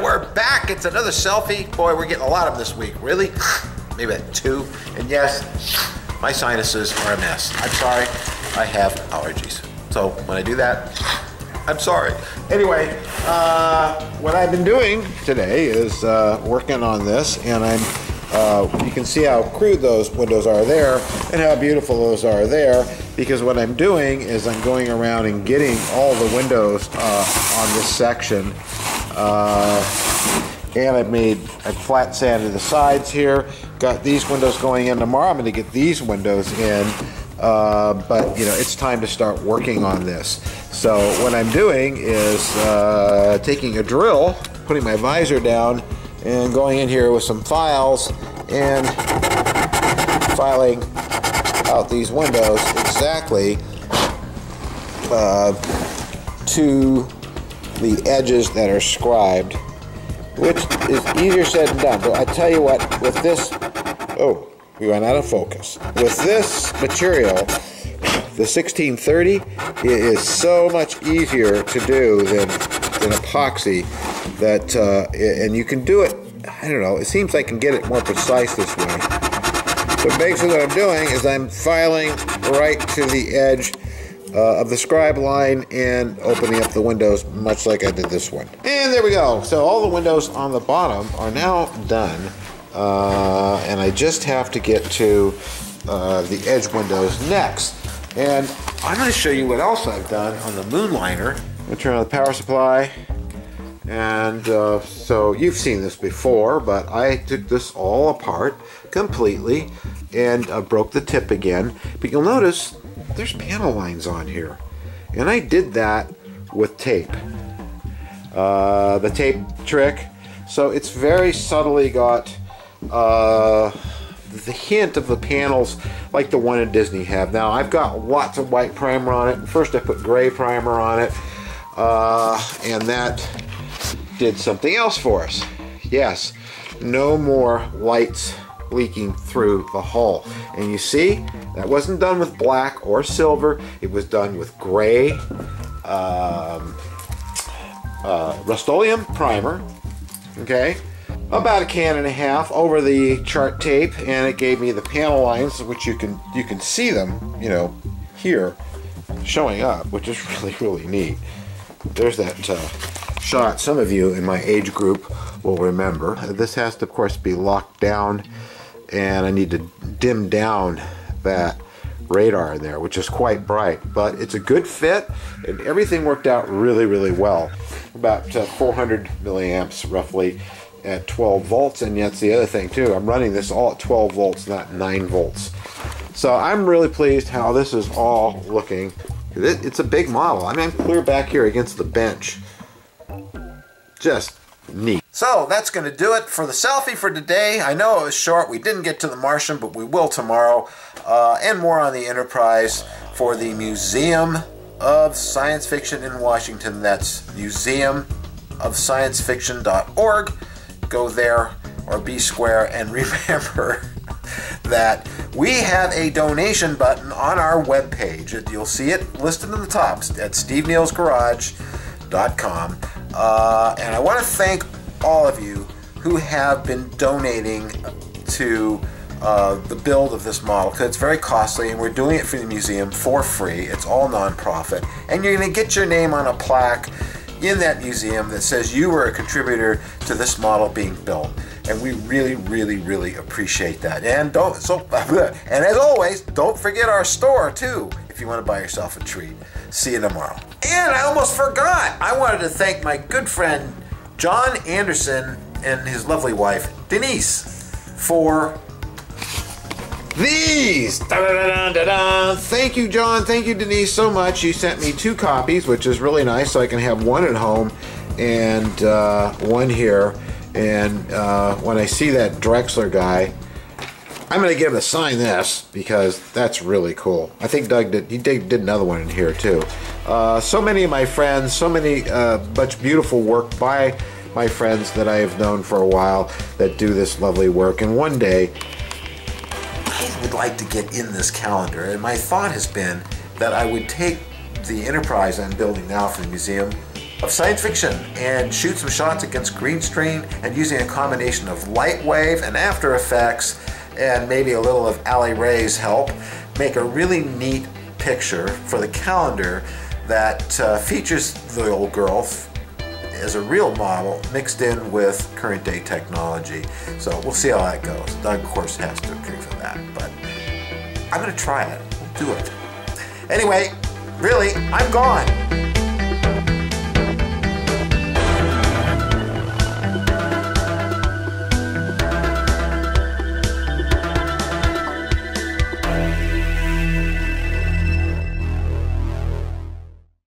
We're back. It's another selfie. Boy, we're getting a lot of them this week. Really? Maybe at 2. And yes, my sinuses are a mess. I'm sorry. I have allergies. So when I do that, I'm sorry. Anyway, what I've been doing today is working on this, and you can see how crude those windows are there and how beautiful those are there, because what I'm doing is I'm going around and getting all the windows on this section, and I've flat sanded the sides here, got these windows going in tomorrow. I'm going to get these windows in, but you know, it's time to start working on this. So what I'm doing is taking a drill, putting my visor down, and going in here with some files and filing out these windows exactly to the edges that are scribed, which is easier said than done. But I tell you what, with this, oh, we went out of focus. With this material, the 1630, it is so much easier to do than epoxy. That and you can do it, I don't know, it seems I can get it more precise this way. So basically what I'm doing is I'm filing right to the edge of the scribe line and opening up the windows much like I did this one. And there we go. So all the windows on the bottom are now done, and I just have to get to the edge windows next. And I'm going to show you what else I've done on the Moonliner. I'm going to turn on the power supply. And so you've seen this before, but I took this all apart completely and broke the tip again. But you'll notice there's panel lines on here. And I did that with tape. The tape trick. So it's very subtly got the hint of the panels like the one in Disney have. Now I've got lots of white primer on it. First I put gray primer on it. And that did something else for us. Yes, no more lights leaking through the hull. And you see, that wasn't done with black or silver. It was done with gray Rust-Oleum primer. Okay, about 1.5 cans over the chart tape, and it gave me the panel lines, which you can see them, you know, here showing up, which is really neat. There's that shot some of you in my age group will remember. This has to, of course, be locked down, and I need to dim down that radar there, which is quite bright, but it's a good fit, and everything worked out really well. About 400 milliamps roughly at 12 volts, and that's the other thing too. I'm running this all at 12 volts, not 9 volts. So I'm really pleased how this is all looking. It's a big model. I mean, I'm clear back here against the bench. Just neat. So that's going to do it for the selfie for today. I know it was short. We didn't get to the Martian, but we will tomorrow. And more on the Enterprise for the Museum of Science Fiction in Washington. That's museumofsciencefiction.org. Go there, or B Square, and remember that we have a donation button on our webpage. You'll see it listed in the top at steveneilsgarage.com. And I want to thank all of you who have been donating to the build of this model, because it's very costly, and we're doing it for the museum for free. It's all nonprofit, and you're going to get your name on a plaque in that museum that says you were a contributor to this model being built. And we really appreciate that. And and as always, don't forget our store too, if you want to buy yourself a treat. See you tomorrow. And I almost forgot, I wanted to thank my good friend John Anderson and his lovely wife Denise for these. Thank you, John. Thank you, Denise, so much. You sent me 2 copies, which is really nice, so I can have one at home and one here. And when I see that Drexler guy, I'm going to get him to sign this, because that's really cool. I think Doug did another one in here too. So many of my friends, so many much beautiful work by my friends that I have known for a while that do this lovely work. And one day, I would like to get in this calendar. And my thought has been that I would take the Enterprise I'm building now for the museum of science fiction and shoot some shots against green screen and using a combination of light wave and After Effects and maybe a little of Ali Ray's help, make a really neat picture for the calendar that features the old girl as a real model mixed in with current day technology. So we'll see how that goes. Doug, of course, has to agree for that, but I'm going to try it. We'll do it. Anyway, really, I'm gone.